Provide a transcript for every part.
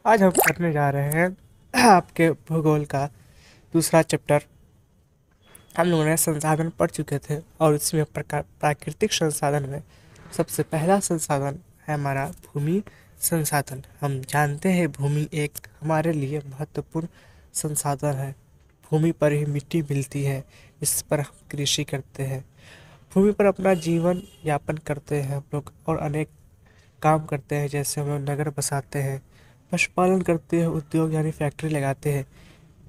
आज हम करने जा रहे हैं आपके भूगोल का दूसरा चैप्टर। हम लोगों ने संसाधन पढ़ चुके थे और इसमें प्रकार प्राकृतिक संसाधन में सबसे पहला संसाधन है हमारा भूमि संसाधन। हम जानते हैं भूमि एक हमारे लिए महत्वपूर्ण संसाधन है। भूमि पर ही मिट्टी मिलती है, इस पर हम कृषि करते हैं। भूमि पर अपना जीवन यापन करते हैं हम लोग और अनेक काम करते हैं, जैसे हम लोग नगर बसाते हैं, पशुपालन करते हैं, उद्योग यानी फैक्ट्री लगाते हैं।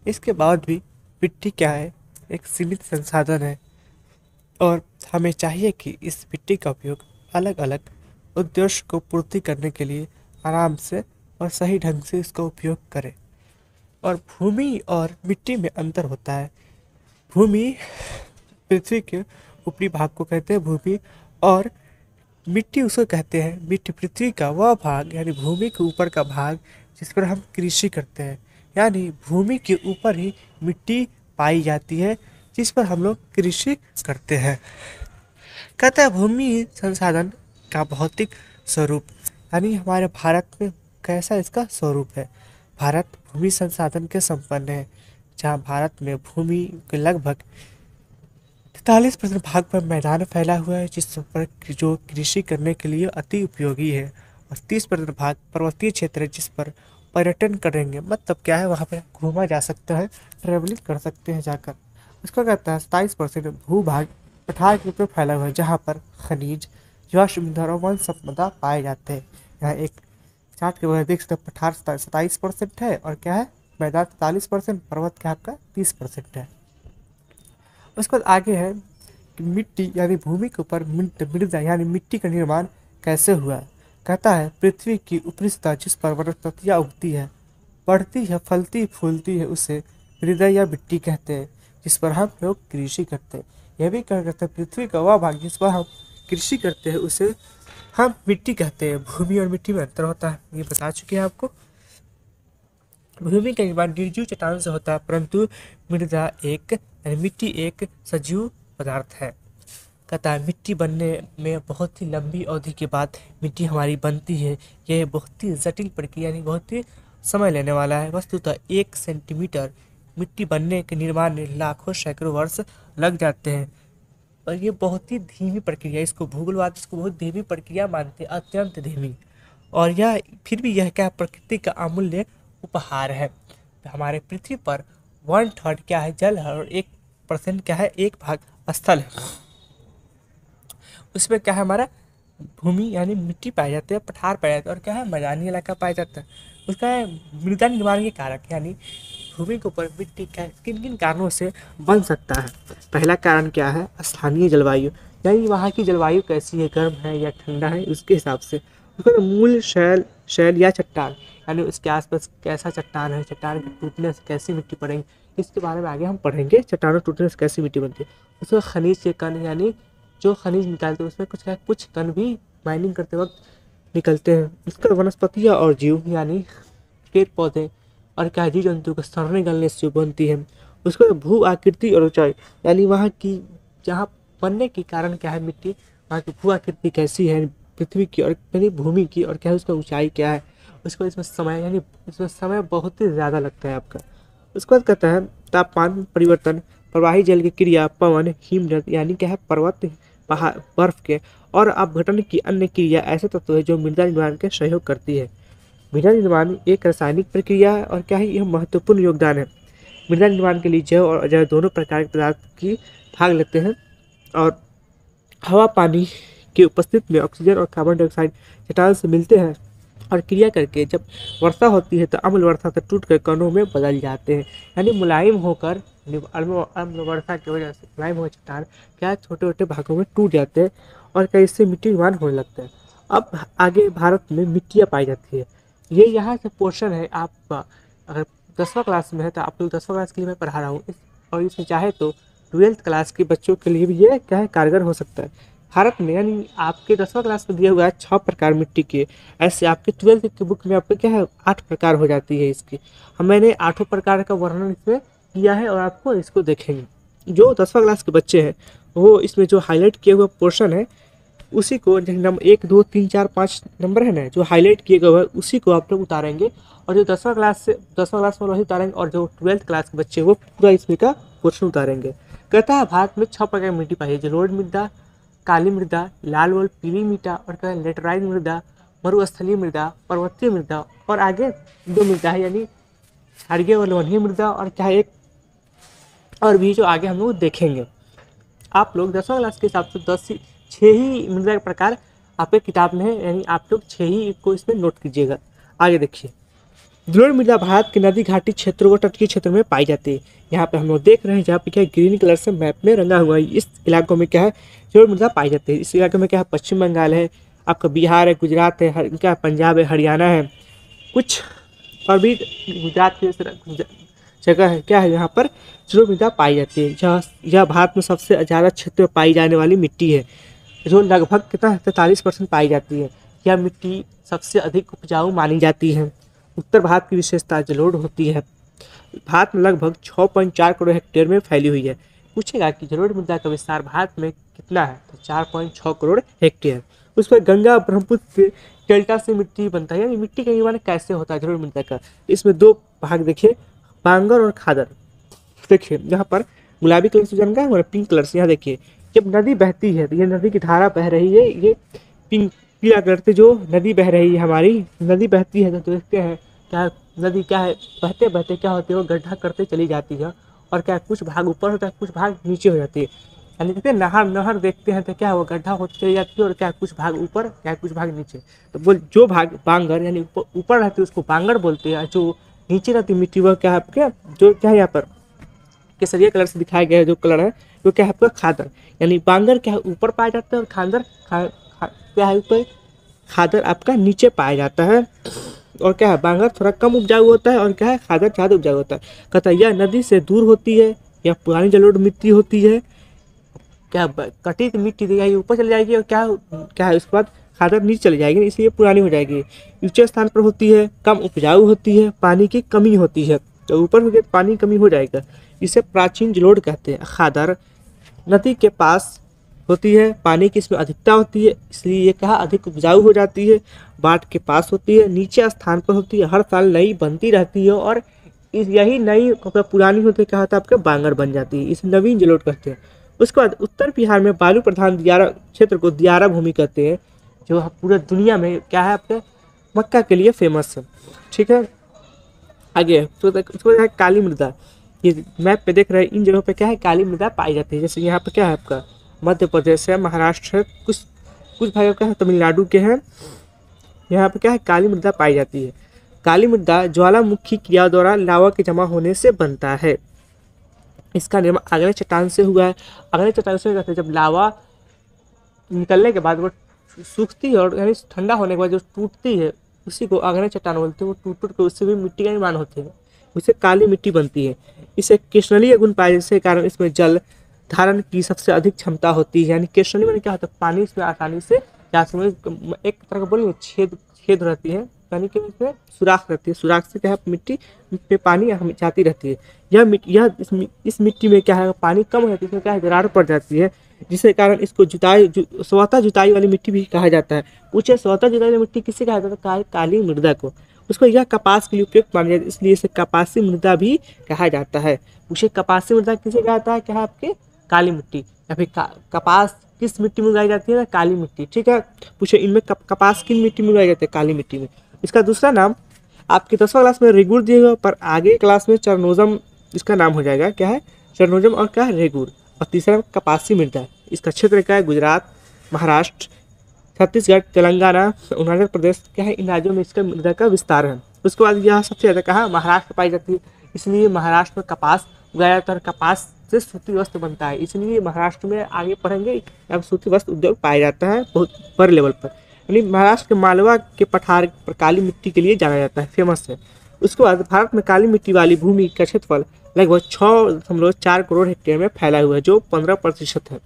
इसके बाद भी मिट्टी क्या है, एक सीमित संसाधन है और हमें चाहिए कि इस मिट्टी का उपयोग अलग अलग उद्देश्य को पूर्ति करने के लिए आराम से और सही ढंग से इसका उपयोग करें। और भूमि और मिट्टी में अंतर होता है। भूमि पृथ्वी के ऊपरी भाग को कहते हैं भूमि, और मिट्टी उसको कहते हैं मिट्टी। पृथ्वी का वह भाग यानी भूमि के ऊपर का भाग जिस पर हम कृषि करते हैं, यानी भूमि के ऊपर ही मिट्टी पाई जाती है जिस पर हम लोग कृषि करते हैं। कहते हैं भूमि संसाधन का भौतिक स्वरूप, यानी हमारे भारत में कैसा इसका स्वरूप है। भारत भूमि संसाधन के संपन्न है, जहाँ भारत में भूमि के लगभग 43% भाग पर मैदान फैला हुआ है, जिस पर जो कृषि करने के लिए अति उपयोगी है, और 30% भाग पर्वतीय क्षेत्र है जिस पर पर्यटन करेंगे, मतलब क्या है वहाँ पर घूमा जा सकता है, ट्रेवलिंग कर सकते हैं जाकर। उसका कहता है 27% भूभाग पठार के ऊपर फैला हुआ है, जहाँ पर खनिज, जैव ईंधन और वन संपदा पाए जाते हैं। यहाँ एक चार्ट के वजह देख सकते हैं, पठार 27% है और क्या है मैदान 43%, पर्वत क्या आपका 30% है। उसके बाद आगे है कि मिट्टी यानी भूमि के ऊपर मृदा यानी मिट्टी का निर्माण कैसे हुआ है। कहता है पृथ्वी की ऊपरी सतह जिस पर वनस्पतियाँ उगती है, बढ़ती है, फलती फूलती है, उसे मृदा या मिट्टी कहते हैं, जिस पर हम लोग कृषि करते हैं। यह भी कह कहते हैं पृथ्वी का वह भाग जिस पर हम कृषि करते हैं उसे हम मिट्टी कहते हैं। भूमि और मिट्टी में अंतर होता है, ये बता चुके हैं आपको। भूमि का निर्माण निर्जीव चट्टान से होता है, परंतु मृदा एक यानी मिट्टी एक सजीव पदार्थ है। कहता है मिट्टी बनने में बहुत ही लंबी अवधि के बाद मिट्टी हमारी बनती है। यह बहुत ही जटिल प्रक्रिया यानी बहुत ही समय लेने वाला है। वस्तुतः 1 सेंटीमीटर मिट्टी बनने के निर्माण में लाखों सैकड़ों वर्ष लग जाते हैं, और ये बहुत ही धीमी प्रक्रिया, इसको भूगोलवाद इसको बहुत धीमी प्रक्रिया मानते हैं, अत्यंत धीमी। और यह फिर भी यह क्या प्रकृति का अमूल्य उपहार है। हमारे पृथ्वी पर 1/3 क्या है जल है, और 1% क्या है, 1 भाग स्थल है। उसमें क्या है हमारा भूमि यानी मिट्टी पाए जाते हैं, पठार पाए जाते हैं, और क्या है मैदानी इलाका पाया जाता है। उसका है मृदा निर्माण के कारक, यानी भूमि के ऊपर मिट्टी किन किन कारणों से बन सकता है। पहला कारण क्या है, स्थानीय जलवायु, यानी वहाँ की जलवायु कैसी है, गर्म है या ठंडा है, उसके हिसाब से। उसका मूल शैल या चट्टान, यानी उसके आसपास कैसा चट्टान है, चट्टान के टूटने से कैसी मिट्टी पड़ेगी, इसके बारे में आगे हम पढ़ेंगे, चट्टानों टूटने से कैसी मिट्टी बनती है। उसमें खनिज के कण, यानी जो खनिज निकालते हैं उसमें कुछ कण भी माइनिंग करते वक्त निकलते हैं। इसका वनस्पतियाँ और जीव यानी पेड़ पौधे और क्या जीव जंतु को सड़ने गलने से बनती है। उसको भू आकृति और ऊंचाई, यानी वहाँ की जहाँ बनने के कारण क्या है मिट्टी, वहाँ की भू आकृति कैसी है पृथ्वी की और यानी भूमि की, और क्या है उसका ऊंचाई क्या है। उसको इसमें समय यानी इसमें समय बहुत ही ज़्यादा लगता है आपका। उसके बाद कहता है तापमान परिवर्तन, प्रवाही जल की क्रिया, पवन, हिमनद यानी क्या है पर्वत, पहाड़, बर्फ के और अपघटन की अन्य क्रिया ऐसे तत्व है जो मृदा निर्माण के सहयोग करती है। मृदा निर्माण एक रासायनिक प्रक्रिया है और क्या है यह महत्वपूर्ण योगदान है। मृदा निर्माण के लिए जैव और अजैव दोनों प्रकार के पदार्थ की भाग लेते हैं, और हवा पानी की उपस्थिति में ऑक्सीजन और कार्बन डाइऑक्साइड चट्टान से मिलते हैं और क्रिया करके जब वर्षा होती है तो अम्ल वर्षा से टूटकर कणों में बदल जाते हैं, यानी मुलायम होकर अम्ल वर्षा की वजह से मुलायम होकर चट्टान क्या छोटे छोटे भागों में टूट जाते हैं और क्या इससे मिट्टी निर्माण होने लगता है। अब आगे भारत में मिट्टियाँ पाई जाती है। ये यहाँ से पोर्शन है, आप अगर 10वां क्लास में है तो आप लोग 10वां क्लास के लिए मैं पढ़ा रहा हूँ और इसमें चाहे तो 12th क्लास के बच्चों के लिए भी ये क्या है कारगर हो सकता है। भारत में यानी आपके 10वां क्लास में दिया हुआ है 6 प्रकार मिट्टी के, ऐसे आपके 12th की बुक में आपको क्या है 8 प्रकार हो जाती है इसकी। मैंने 8 प्रकार का वर्णन इसमें किया है और आपको इसको देखेंगे। जो 10वां क्लास के बच्चे हैं वो इसमें जो हाईलाइट किया हुआ पोर्शन है उसी को नंबर 1 2 3 4 5 नंबर है ना जो हाईलाइट किए गए हैं उसी को आप लोग उतारेंगे, और जो 10वां क्लास में वही उतारेंगे, और जो 12th क्लास के बच्चे वो पूरा इसमें का क्वेश्चन उतारेंगे। कहता है भारत में 6 प्रकार की मिट्टी पाई है, जलोढ़ मृदा, काली मृदा, लाल व पीली मृदा, और कहता है लेटराइट मृदा, मरुस्थलीय मृदा, पर्वतीय मृदा, और आगे 2 मृदा है यानी क्षारीय व लवणीय मृदा, और क्या एक और भी जो आगे हम लोग देखेंगे। आप लोग 10वां क्लास के हिसाब से 6 ही मृदा के प्रकार आपके किताब में है, यानी आप लोग 6 ही को इसमें नोट कीजिएगा। आगे देखिए, जलोढ़ मृदा भारत के नदी घाटी क्षेत्रों व तटीय क्षेत्रों में पाई जाती है। यहाँ पे हम लोग देख रहे हैं जहाँ पे क्या है ग्रीन कलर से मैप में रंगा हुआ है, इस इलाकों में क्या है जलोढ़ मृदा पाई जाती है। इस इलाके में क्या है पश्चिम बंगाल है, आपका बिहार है, गुजरात है, क्या पंजाब है, हरियाणा है, कुछ और भी गुजरात के जगह है, क्या है यहाँ पर जलोढ़ मृदा पाई जाती है। यह भारत में सबसे ज़्यादा क्षेत्र में पाई जाने वाली मिट्टी है, जो लगभग कितना 43% पाई जाती है। यह मिट्टी सबसे अधिक उपजाऊ मानी जाती है। उत्तर भारत की विशेषता जलोढ़ होती है। भारत में लगभग 6.4 करोड़ हेक्टेयर में फैली हुई है। पूछेगा कि जलोढ़ मृदा का विस्तार भारत में कितना है, तो 4.6 करोड़ हेक्टेयर। उस पर गंगा ब्रह्मपुत्र के डेल्टा से मिट्टी बनता है, यानी मिट्टी का निर्माण कैसे होता है जलोढ़ मृदा का। इसमें 2 भाग देखिए, बांगर और खादर। देखिए यहाँ पर गुलाबी कलर से रंगा है और पिंक कलर से, यहाँ देखिए जब नदी बहती है तो ये नदी की धारा बह रही है, ये पिंक पीला कलर से जो नदी बह रही है, हमारी नदी बहती है तो देखते हैं क्या नदी क्या है बहते बहते क्या होती है वो गड्ढा करते चली जाती है, और क्या कुछ भाग ऊपर होता है कुछ भाग नीचे हो जाती है। यानी देखते हैं नहर देखते हैं तो क्या वो गड्ढा होती चली जाती है, और क्या कुछ भाग ऊपर क्या कुछ भाग नीचे। तो वो जो भाग बांगर यानी ऊपर रहती है उसको बांगर बोलते हैं, जो नीचे रहती मिट्टी वह क्या है आपके जो क्या है यहाँ पर केसरिया कलर से दिखाया गया है जो कलर है वो क्या है आपका खादर। यानी बांगर क्या है ऊपर पाया जाता है, और खादर क्या है ऊपर, खादर आपका नीचे पाया जाता है। और क्या है बांगर थोड़ा कम उपजाऊ होता है, और क्या है खादर ज़्यादा उपजाऊ होता है। कहता है यह नदी से दूर होती है, यह पुरानी जलोढ़ मिट्टी होती है। क्या कटी मिट्टी दी ऊपर चली जाएगी, और क्या क्या है उसके बाद खादर नीचे चली जाएगी, इसलिए पुरानी हो जाएगी। ऊंचे स्थान पर होती है, कम उपजाऊ होती है, पानी की कमी होती है। तो ऊपर हो गया पानी कमी हो जाएगा, इसे प्राचीन जलोढ़ कहते हैं। खादर नदी के पास होती है, पानी की इसमें अधिकता होती है, इसलिए ये कहा अधिक उपजाऊ हो जाती है। बाट के पास होती है, नीचे स्थान पर होती है, हर साल नई बनती रहती है, और यही नई पुरानी होती है क्या होता है आपके बांगर बन जाती है, इसे नवीन जलोढ़ कहते हैं। उसके बाद उत्तर बिहार में बालू प्रधान दियारा क्षेत्र को दियारा भूमि कहते हैं, जो पूरे दुनिया में क्या है आपके मक्का के लिए फेमस है। ठीक है, आगे तो उसको है काली मृदा। ये मैप पे देख रहे हैं इन जगहों पे क्या है काली मृदा पाई जाती है। जैसे यहाँ पे क्या है आपका मध्य प्रदेश है, महाराष्ट्र है, कुछ कुछ भाग क्या है तमिलनाडु के हैं, यहाँ पे क्या है काली मृदा पाई जाती है। काली मृदा ज्वालामुखी क्रिया द्वारा लावा के जमा होने से बनता है। इसका निर्माण अग्नि चट्टान से हुआ है। अग्नि चट्टान से कहते हैं जब लावा निकलने के बाद वो सूखती है, और यानी ठंडा होने के बाद जो टूटती है उसी को अग्नि चट्टान बोलते हैं। वो टूट टूट के उससे भी मिट्टी का निर्माण होते हैं, उससे काली मिट्टी बनती है। इसे कृष्णलीय गुण पाए जिसके कारण इसमें जल धारण की सबसे अधिक क्षमता होती है। यानी कृष्णली में क्या होता है पानी इसमें आसानी से एक तरह का बोलिए छेद छेद रहती है, यानी कि इसमें सुराख रहती है, सुराख से क्या है मिट्टी पे पानी जाती रहती है। यह इस मिट्टी में क्या है पानी कम हो जाती है, इसमें क्या है दरार पड़ जाती है, जिसके कारण इसको स्वतः जुताई वाली मिट्टी भी कहा जाता है। पूछे स्वतः जुताई वाली मिट्टी किसे कहा जाता है, काली मृदा को। उसको यह कपास के लिए उपयुक्त माना जाता है, इसलिए इसे कपासी मृदा भी कहा जाता है। पूछे कपासी मृदा किसे कहा जाता है, क्या है आपके काली मिट्टी, या फिर कपास किस मिट्टी में उगाई जाती है, काली मिट्टी। ठीक है, पूछे इनमें कपास किन मिट्टी में उगाई जाती है, काली मिट्टी में। इसका दूसरा नाम आपके 10वां क्लास में रेगुर दिएगा, पर आगे क्लास में चरनोजम इसका नाम हो जाएगा, क्या है चरनोजम और क्या है रेगुर। और तीसरा कपासी मृदा, इसका क्षेत्र क्या है गुजरात, महाराष्ट्र, छत्तीसगढ़, तेलंगाना, अरुणाचल प्रदेश, क्या है इन राज्यों में इसका मृदा का विस्तार है। उसके बाद यह सबसे ज़्यादा कहाँ महाराष्ट्र पाई जाती है, इसलिए महाराष्ट्र में कपास उगाया जाता है, कपास से सूती वस्त्र बनता है, इसलिए महाराष्ट्र में आगे पढ़ेंगे अब सूती वस्त्र उद्योग पाया जाता है बहुत बड़े लेवल पर। यानी महाराष्ट्र के मालवा के पठार पर काली मिट्टी के लिए जाना जाता है, फेमस है। उसके बाद भारत में काली मिट्टी वाली भूमि का क्षेत्रफल लगभग 6.4 करोड़ हेक्टेयर में फैला हुआ है, जो 15% है।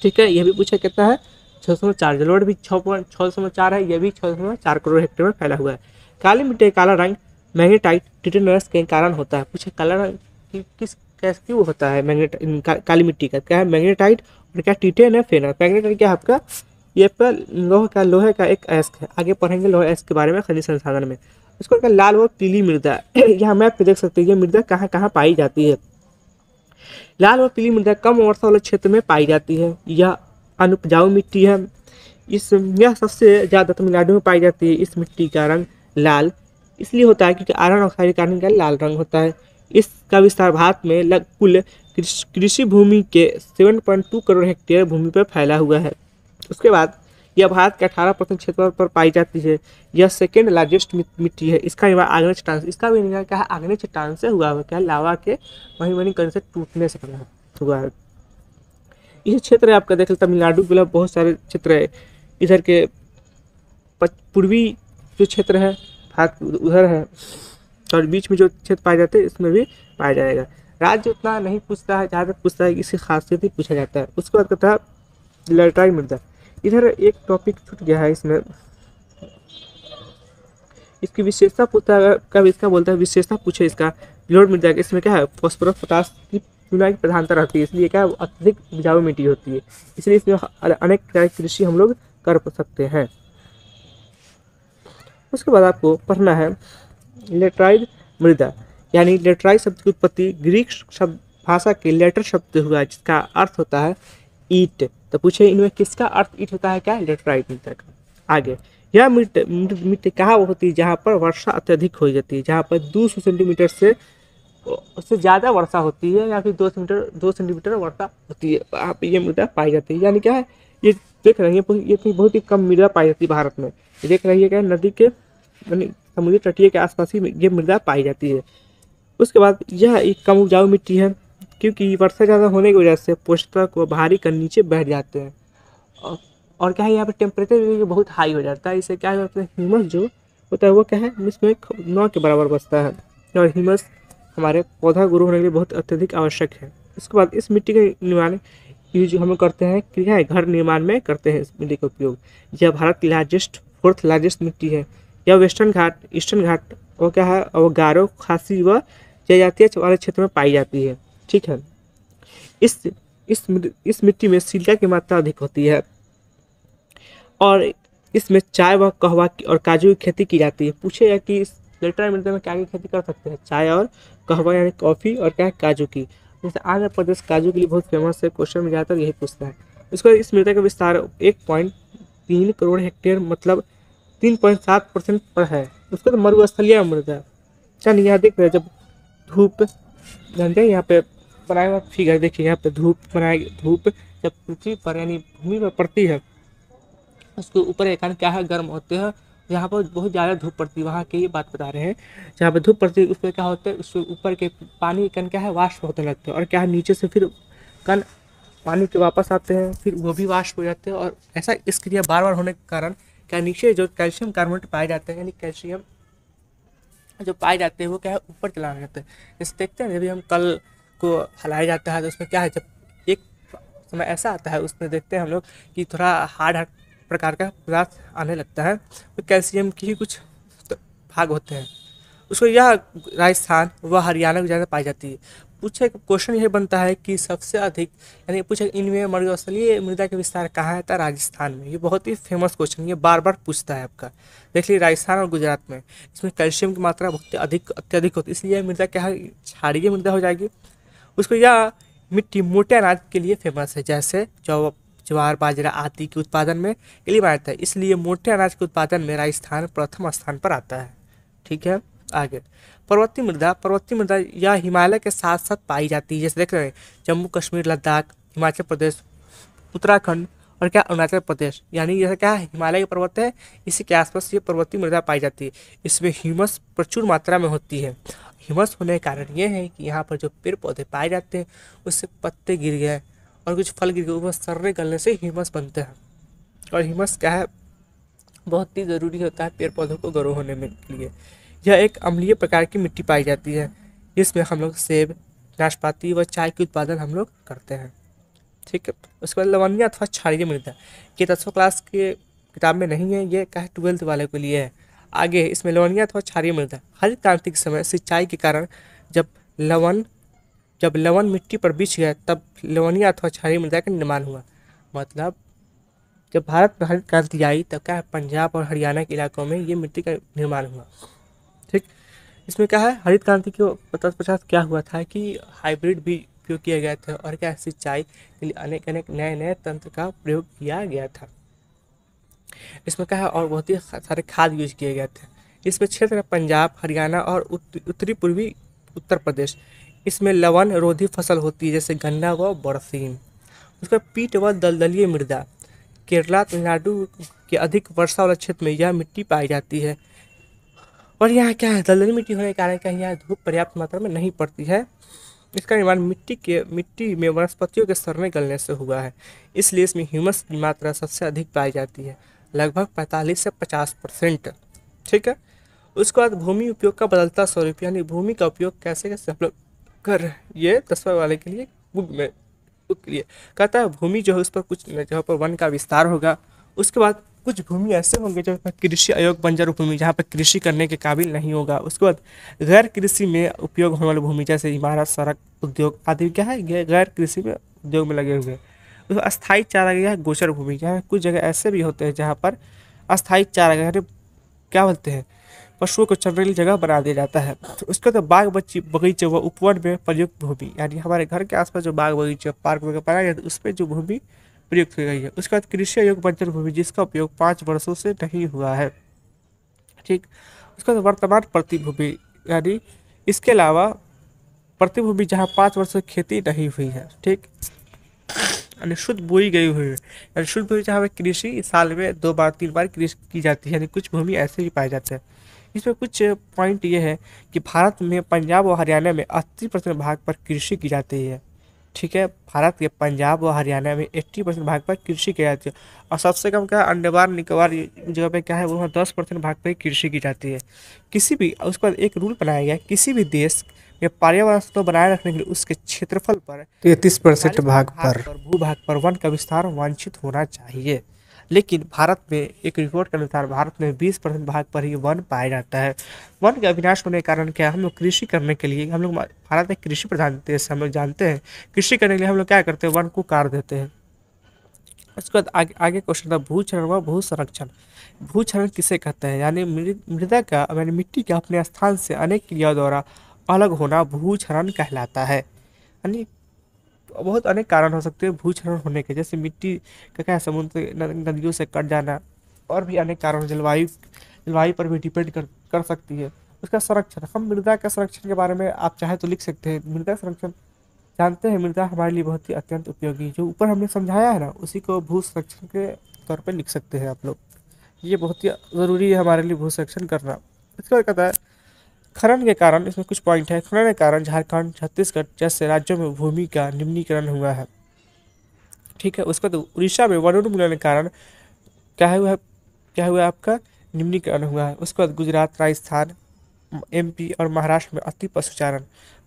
ठीक है, यह भी पूछा कितना है 6.4, जलोढ़ भी 6.4 है, यह भी 6.4 करोड़ हेक्टेयर में फैला हुआ है। काली मिट्टी का काला रंग मैग्नेटाइट टिटेनस के कारण होता है। पूछे काला रंग किस कैसे होता है काली मिट्टी का, क्या है मैग्नेटाइट और क्या टिटेन है फेनस। मैग्नेटाइट क्या है आपका ये पर लोहे का एक अयस्क है। आगे पढ़ेंगे लोहे अयस्क के बारे में खनिज संसाधन में। इसको कहते हैं लाल व पीली मृदा। यहाँ मैप पे देख सकते हैं ये मृदा कहाँ कहाँ पाई जाती है। लाल व पीली मृदा कम वर्षा वाले क्षेत्र में पाई जाती है। यह अनुपजाऊ मिट्टी है। यह सबसे ज़्यादा तमिलनाडु में पाई जाती है। इस मिट्टी का रंग लाल इसलिए होता है क्योंकि आयरन ऑक्साइड के कारण का लाल रंग होता है। इसका विस्तार भारत में कुल कृषि भूमि के 7.2 करोड़ हेक्टेयर भूमि पर फैला हुआ है। उसके बाद यह भारत के 18% क्षेत्रफल पर पाई जाती है। यह सेकेंड लार्जेस्ट मिट्टी है। इसका निर्माण आग्नेय चट्टान इसका भी निर्माण क्या है, आग्नेय चट्टान से हुआ है। क्या लावा के वहीं वहीं कण से टूटने से हुआ है। ये क्षेत्र है आपका देख तमिलनाडु के बहुत सारे क्षेत्र है। इधर के पूर्वी जो क्षेत्र है भारत उधर है, और बीच में जो क्षेत्र पाए जाते हैं इसमें भी पाया जाएगा। राज्य उतना नहीं पूछता है, ज़्यादा पूछता है कि इसकी खासियत ही पूछा जाता है। उसके बाद कहता है लेटराइट मृदा। इधर एक टॉपिक छूट गया है, इसमें इसकी विशेषता पूछता है। कब इसका बोलता है विशेषता पूछे इसका लोड मृदा। इसमें क्या है फॉस्फोरस पोटास की तुलना की प्रधानता रहती है, इसलिए क्या है अत्यधिक उपजाऊ मिट्टी होती है। इसलिए इसमें अनेक प्रकार की कृषि हम लोग कर सकते हैं। उसके बाद आपको पढ़ना है लेटराइट मृदा। यानी लेटराइट शब्द की उत्पत्ति ग्रीक शब्द भाषा के लेटर शब्द हुआ जिसका अर्थ होता है ईट। तो पूछे इनमें किसका अर्थ ईट होता है, क्या लेटराइट मृदा का। आगे यह मिट्टी कहाँ होती है जहाँ पर वर्षा अत्यधिक हो जाती है, जहाँ पर 200 सेंटीमीटर से उससे ज़्यादा वर्षा होती है या फिर 2 सेंटीमीटर वर्षा होती है, वहाँ पर ये मृदा पाई जाती है। यानी क्या है ये देख रहे हैं ये बहुत ही कम मृदा पाई जाती है भारत में। ये देख रही है क्या नदी के समुद्री तटीय के आसपास ही ये मृदा पाई जाती है। उसके बाद यह एक कम उपजाऊ मिट्टी है क्योंकि वर्षा ज़्यादा होने की वजह से पोषक तत्व भारी कर नीचे बैठ जाते हैं। और क्या है यहाँ पे टेम्परेचर भी बहुत हाई हो जाता है। इससे क्या होता है ह्यूमस जो होता है वो क्या है इसमें 9 के बराबर बचता है, और ह्यूमस हमारे पौधा ग्रो होने के लिए बहुत अत्यधिक आवश्यक है। उसके बाद इस मिट्टी का निर्माण यूज हम लोग करते हैं क्या है घर निर्माण में करते हैं इस मिट्टी का उपयोग। यह भारत की फोर्थ लार्जेस्ट मिट्टी है। यह वेस्टर्न घाट ईस्टर्न घाट और क्या है और गारो खासी व जनजातीय वाले क्षेत्र में पाई जाती है। ठीक है, इस मिट्टी में सिलिका की मात्रा अधिक होती है और इसमें चाय व कहवा और काजू की खेती की जाती है। पूछेगा कि इस लेटराइट मृदा में क्या की खेती कर सकते हैं, चाय और कहवा यानी कॉफ़ी और क्या काजू की। जैसे आंध्र प्रदेश काजू के लिए बहुत फेमस है, क्वेश्चन में ज़्यादातर यही पूछता है। इसको इस मृदा का विस्तार 1.3 करोड़ हेक्टेयर मतलब 3.7% पर है। उसको तो मरुस्थलीय मृदा। चलिए यहाँ देख रहे हैं जब धूप जानते हैं यहाँ पे बनाया हुआ फिगर देखिए, यहाँ पे धूप जब पृथ्वी पर यानी भूमि पर पड़ती है उसके ऊपर एक क्या है गर्म होते हैं। जहाँ पर बहुत ज़्यादा धूप पड़ती है वहाँ की ये बात बता रहे हैं। जहाँ पर धूप पड़ती है उस पर क्या होता है उसके ऊपर के पानी कण क्या है वाष्प होने लगते हैं, और क्या है नीचे से फिर कण पानी के वापस आते हैं, फिर वो भी वाष्प हो जाते हैं। और ऐसा इस क्रिया बार बार होने के कारण क्या नीचे जो कैल्शियम कार्बोनेट पाए जाते हैं यानी कैल्शियम जो पाए जाते हैं वो क्या है ऊपर चला जाते हैं। जैसे देखते हैं जब हम कल को हलाया जाता है तो उसमें क्या है जब एक समय ऐसा आता है उसमें देखते हैं हम लोग कि थोड़ा हार्ड प्रकार का पदार्थ आने लगता है, तो कैल्शियम की ही कुछ भाग होते हैं। उसको यह राजस्थान व हरियाणा में ज़्यादा पाई जाती है। पूछे क्वेश्चन यह बनता है कि सबसे अधिक यानी पूछे इनमें मरुस्थलीय मृदा का विस्तार कहाँ है, था राजस्थान में। ये बहुत ही फेमस क्वेश्चन ये बार बार पूछता है आपका। देख लीजिए राजस्थान और गुजरात में इसमें कैल्शियम की मात्रा बहुत अत्यधिक होती है, इसलिए मृदा क्या है क्षारीय मृदा हो जाएगी। उसको यह मिट्टी मोटे अनाज के लिए फेमस है, जैसे ज्वार बाजरा आदि के उत्पादन में के लिए आता है, इसलिए मोटे अनाज के उत्पादन में राजस्थान प्रथम स्थान पर आता है। ठीक है, आगे पर्वतीय मृदा यह हिमालय के साथ साथ पाई जाती है। जैसे देख रहे हैं जम्मू कश्मीर लद्दाख हिमाचल प्रदेश उत्तराखंड और क्या अरुणाचल प्रदेश, यानी जैसे क्या हिमालय के पर्वत है इसी के आसपास ये पर्वतीय मृदा पाई जाती है। इसमें ह्यूमस प्रचुर मात्रा में होती है। ह्यूमस होने के कारण ये है कि यहाँ पर जो पेड़ पौधे पाए जाते हैं उससे पत्ते गिर गए और कुछ फल गिर गए, वो सर्रे गलने से ह्यूमस बनते हैं। और ह्यूमस क्या है बहुत ही ज़रूरी होता है पेड़ पौधों को ग्रो होने में के लिए। यह एक अम्लीय प्रकार की मिट्टी पाई जाती है जिसमें हम लोग सेब नाशपाती व चाय के उत्पादन हम लोग करते हैं। ठीक है, उसके बाद लवणीय अथवा क्षारीय मृदा ये 10वीं क्लास के किताब में नहीं है, ये क्या है 12th वाले के लिए है। आगे इसमें लवणीय अथवा क्षारीय मृदा हरित क्रांति के समय सिंचाई के कारण जब लवण मिट्टी पर बिछ गया तब लवणीय अथवा क्षारीय मृदा का निर्माण हुआ। मतलब जब भारत में हरित क्रांति आई तब क्या है, पंजाब और हरियाणा के इलाकों में ये मिट्टी का निर्माण हुआ। ठीक, इसमें क्या है, हरित क्रांति के पचास पचास क्या हुआ था कि हाइब्रिड भी उपयोग किए गए थे और क्या सिंचाई के लिए अनेक अनेक नए नए तंत्र का प्रयोग किया गया था। इसमें क्या है, और बहुत ही सारे खाद यूज किए गए थे। इसमें क्षेत्र है पंजाब, हरियाणा और उत्तरी पूर्वी उत्तर प्रदेश। इसमें लवण रोधी फसल होती है जैसे गन्ना व बरसीम। उसका पीट व दलदलीय मृदा, केरला तमिलनाडु के अधिक वर्षा वाले क्षेत्र में यह मिट्टी पाई जाती है। और यहाँ क्या है, दलदली मिट्टी होने के कारण क्या है, यहाँ धूप पर्याप्त मात्रा में नहीं पड़ती है। इसका निर्माण मिट्टी में वनस्पतियों के सड़ने गलने से हुआ है, इसलिए इसमें ह्यूमस की मात्रा सबसे अधिक पाई जाती है, लगभग 45 से 50%। ठीक है, उसके बाद भूमि उपयोग का बदलता स्वरूप, यानी भूमि का उपयोग कैसे कैसे हम लोग कर रहे हैं, ये 10वां वाले के लिए बुक के लिए कहता है। भूमि जो है उस पर कुछ जगह पर वन का विस्तार होगा। उसके बाद कुछ भूमि ऐसे होंगे जहाँ पर कृषि अयोग्य बंजर भूमि, जहाँ पर कृषि करने के काबिल नहीं होगा। उसके बाद गैर कृषि में उपयोग होने वाली भूमि जैसे इमारत, सड़क, उद्योग आदि क्या है, ये गैर कृषि में उद्योग में लगे हुए हैं। उसको अस्थायी चारागाह, गोचर भूमि, जहाँ कुछ जगह ऐसे भी होते हैं जहाँ पर अस्थायी चारागाह यानी क्या बोलते हैं, पशुओं को चरने के लिए जगह बना दिया जाता है। तो उसके बाद बाग बगीचे व उपवन में प्रयुक्त भूमि, यानी हमारे घर के आसपास जो बाग बगीचे पार्क वगैरह बनाया गया उस पर जो भूमि प्रयुक्त की गई है। उसके बाद कृषि अयोग्य बंजर भूमि जिसका उपयोग 5 वर्षों से नहीं हुआ है। ठीक, उसके बाद वर्तमान प्रतिभूमि, यानी इसके अलावा प्रतिभूमि जहाँ 5 वर्ष से खेती नहीं हुई है। ठीक, यानी शुद्ध बोई गई हुई है, यानी शुद्ध बोई जहाँ पे कृषि साल में 2 बार 3 बार कृषि की जाती है, यानी कुछ भूमि ऐसे भी पाए जाते हैं। इसमें कुछ पॉइंट ये है कि भारत में पंजाब और हरियाणा में 80% भाग पर कृषि की जाती है। ठीक है, भारत के पंजाब और हरियाणा में 80% भाग पर कृषि की जाती है, और सबसे कम क्या अंडमान निकोबार जगह पे क्या है, वहाँ 10% भाग पर ही कृषि की जाती है। किसी भी उसके बाद एक रूल बनाया गया है, किसी भी देश में पर्यावरण को बनाए रखने के लिए उसके क्षेत्रफल पर 33% भाग पर भूभाग पर वन का विस्तार वांछित होना चाहिए। लेकिन भारत में एक रिपोर्ट के अनुसार भारत में 20% भाग पर ही वन पाया जाता है। वन का विनाश होने के कारण क्या, हम लोग कृषि करने के लिए, हम लोग भारत एक कृषि प्रधान देश हम लोग जानते हैं, कृषि करने के लिए हम लोग क्या करते हैं, वन को काट देते हैं। उसके बाद आगे आगे क्वेश्चन था भूक्षरण व भू संरक्षण। भूक्षरण किसे कहते हैं, यानी मृदा का यानी मिट्टी के अपने स्थान से अनेक क्रियाओं द्वारा अलग होना भूक्षरण कहलाता है। यानी बहुत अनेक कारण हो सकते हैं भूक्षरण होने के, जैसे मिट्टी का क्या है, समुद्र नदियों से कट जाना, और भी अनेक कारण, जलवायु पर भी डिपेंड कर सकती है। उसका संरक्षण, हम मृदा का संरक्षण के बारे में आप चाहे तो लिख सकते हैं। मृदा संरक्षण जानते हैं, मृदा हमारे लिए बहुत ही अत्यंत उपयोगी, जो ऊपर हमने समझाया है ना उसी को भू संरक्षण के तौर पर लिख सकते हैं आप लोग। ये बहुत ही ज़रूरी है हमारे लिए भू संरक्षण करना। इसके बाद कहता है खनन के कारण, इसमें कुछ पॉइंट है। खनन के कारण झारखंड, छत्तीसगढ़ जैसे राज्यों में भूमि का निम्नीकरण हुआ है। ठीक है, उसके बाद उड़ीसा में वनोन्मूलन के कारण क्या हुआ आपका निम्नीकरण हुआ है। उसके बाद गुजरात, राजस्थान, एमपी और महाराष्ट्र में अति पशुचारण।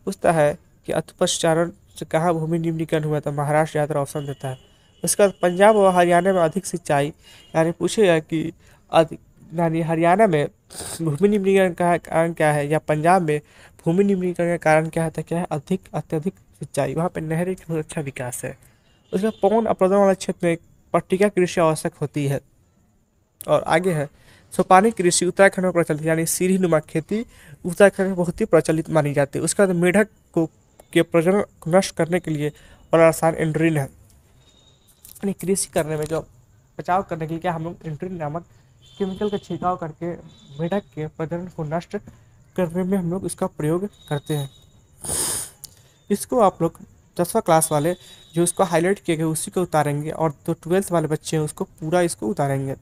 पूछता है कि अति पशुचारण से कहाँ भूमि निम्नीकरण हुआ, तो महाराष्ट्र ज़्यादा ऑप्शन देता है। उसके बाद पंजाब और हरियाणा में अधिक सिंचाई, यानी पूछेगा कि अधिक, यानी हरियाणा में भूमि निम्नीकरण का कारण क्या है, या पंजाब में भूमि निम्नीकरण का कारण क्या है, तो क्या है अत्यधिक सिंचाई, वहाँ पर नहरें का बहुत अच्छा विकास है। उसके बाद पवन अपरदन वाले क्षेत्र में पट्टिका कृषि आवश्यक होती है। और आगे है सोपानी कृषि उत्तराखंड में प्रचलित, यानी सीढ़ी नुमा खेती उत्तराखंड में बहुत ही प्रचलित मानी जाती है। उसके बाद मेढक को के प्रजनन को नष्ट करने के लिए और आसान एंड्रीन है, यानी कृषि करने में जो बचाव करने के लिए क्या हम लोग एंड्रीन नामक केमिकल का छिड़काव करके मेढक के प्रजनन को नष्ट करने में हम लोग इसका प्रयोग करते हैं। इसको आप लोग 10वां क्लास वाले जो इसको हाईलाइट किए गए उसी को उतारेंगे, और जो 12th वाले बच्चे हैं उसको पूरा इसको उतारेंगे,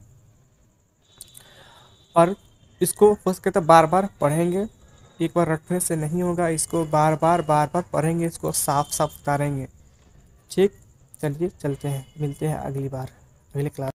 और इसको हो सके तो बार बार पढ़ेंगे। एक बार रटने से नहीं होगा, इसको बार बार पढ़ेंगे, इसको साफ साफ उतारेंगे। ठीक, चलिए चलते हैं, मिलते हैं अगली बार, अगले क्लास।